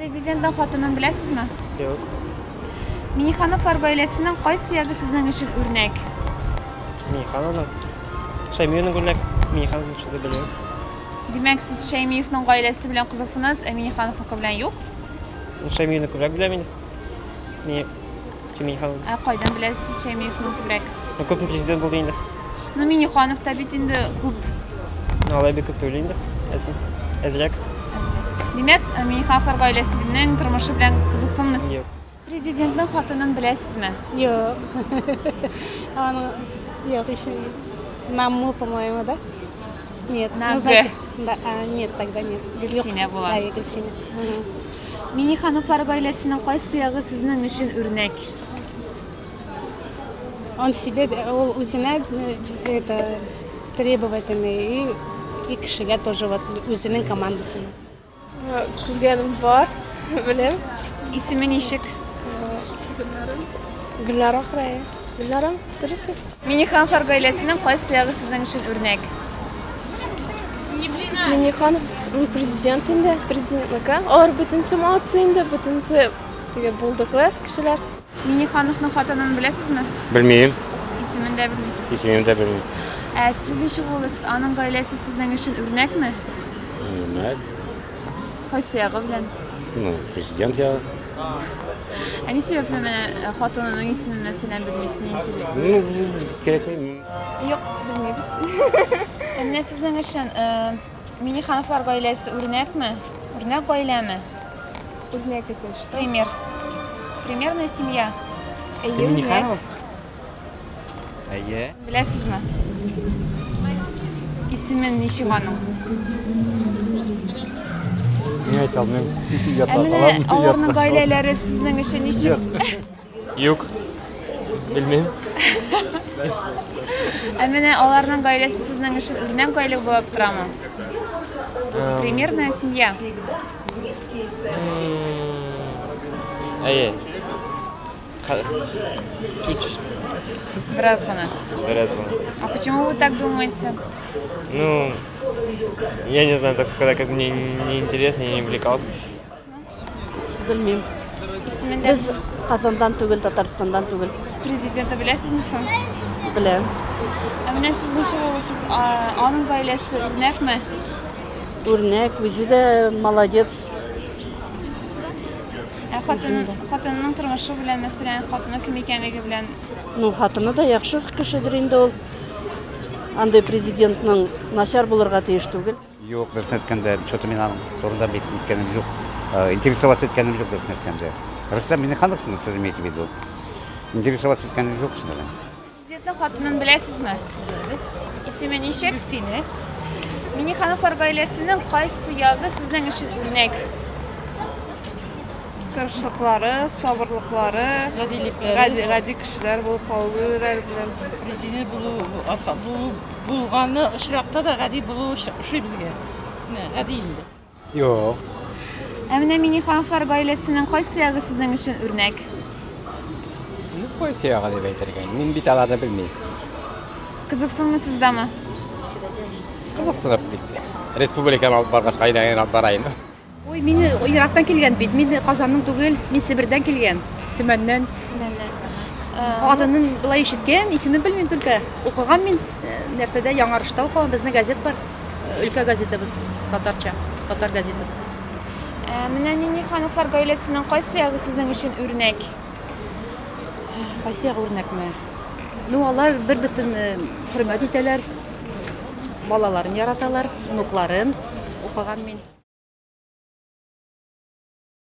Президенттің хатынын білесізме? Yok. Минихановлар гаиләсенең кайсы ягы сезнең өчен үрнәк? Минихановның. Шәймиевның үрнәк. Минихановның шуды белем. Димәк, сез Шәймиевның гаиләсе белән кызыксынасыз, ә Минихановның белән юк? Шәймиевны күбрәк беләм инде. Миниханов. Ә кайдан беләсез Шәймиевның күбрәк? Күп президент булды инде. Ну, Миниханов та бит инде күп. Алай бик күп түгел инде. Әзрәк. Димәк, Минихановлар гаиләсе белән тормышы белән кызыксынмысыз? Юк. Президентның хатынын беләсезме? Yok. Yok, еще Наму, по-моему, да? Нет. Назгы. Да, нет, тогда нет. Гөлсинә була. Да, Гөлсинә. Минихановлар гаиләсенең кайсы ягы сезнең өчен үрнәк? Он себе, ол үзенә это требовательный и кешегә тоже вот үзенең командасын. Күргәнем бар, белем. Исеме ничек? Гөлнар Ахрая. Гөлнарым, күрәсең? Минихановлар гаиләсенең кайсы ягы сезнең өчен үрнәк? Миниханов президент инде, президентника. Алар бөтенсе молодцы инде, бөтенсе теге булдыклар кешеләр. Минихановның хатынын беләсезме? Белмим. Исемен дә белмисез. Исемем дә белмим. Сез ничек буласыз? Аның гаиләсе сезнең өчен үрнәкме? Хөрмәт. Кайсы ягы белән? Ну, президент я. Ни сәбәпле менә хатынының исемен мәсәлән белмисез, интересно? Ну, кирәкми. Юк, белмибез. Менә сезнең өчен Минихановлар гаиләсе үрнәкме? Үрнәк гаиләме? Үрнәк это что? Пример. Примерная семья. Миниханов. Әйе. Беләсезме? Исемен ничек аның? Мин әйтә алмыйм. Менә аларның гаиләләре сезнең өчен ничек? Юк. Белмим. Менә аларның гаиләсе сезнең өчен үрнәк гаилә булып торамы? Примерная семья. Әйе. Чуть-чуть. Бераз гына. Бераз гына. А почему вы так думаете? Ну, я не знаю, так сказать, как мне не интересно, я не увлекался. Белмим. Исемен дә Без Казандан түгел, Татарстандан түгел. президентты беләсезме соң? Беләм. Менә сез ничек буласыз? Аның гаиләсе үрнәкме? Үрнәк, үзе дә молодец. Хатынының тормышы белән, мәсәлән, хатыны кем икәнлеге белән Ну, хатыны да яхшы кешедер инде ул. Андай президентның начар булырга тиеш түгел. Юк, дөресен әйткәндә, что-то мин аның турында бик иткәнем юк. Интересоваться иткәнем юк, дөресен әйткәндә. Рөстәм Минихановны сез имеете в виду? Интересоваться иткәнем юк шунда. Президентның хатынын беләсезме? Исеме ничек? Гөлсинә. Минихановлар гаиләсенең кайсы ягы сезнең өчен үрнәк? Тырышлыклары, сабырлыклары, гади кешеләр булып калулары белән. Президент булганы очракта да гади булу ошый безгә. Гади инде. Юк. Менә Минихановлар гаиләсенең кайсы ягы сезнең өчен үрнәк? Ну, кайсы ягы дип әйтергә. Мин бит аларны белмим. Кызыксынмысыз дамы? Кызыксынып бит. Республиканы алып баргач кайдан алып барайын. Ой, мине Ирактан килгән бит. Мин Казанның түгел, мин Себердән килгән. Төмәннән. Хатынын булай ишеткән, исемен белмим түлке. Укыган мин нәрсәдә Яңарышта укыган, безнең газет бар. Өлкә газетабыз, татарча, татар газетабыз. Менә Минихановлар гаиләсенең кайсы ягы сезнең өчен үрнәк? Кайсы ягы үрнәкме? Ну, алар бер-берсен хөрмәт итәләр. Балаларын яраталар, унукларын укыган мин.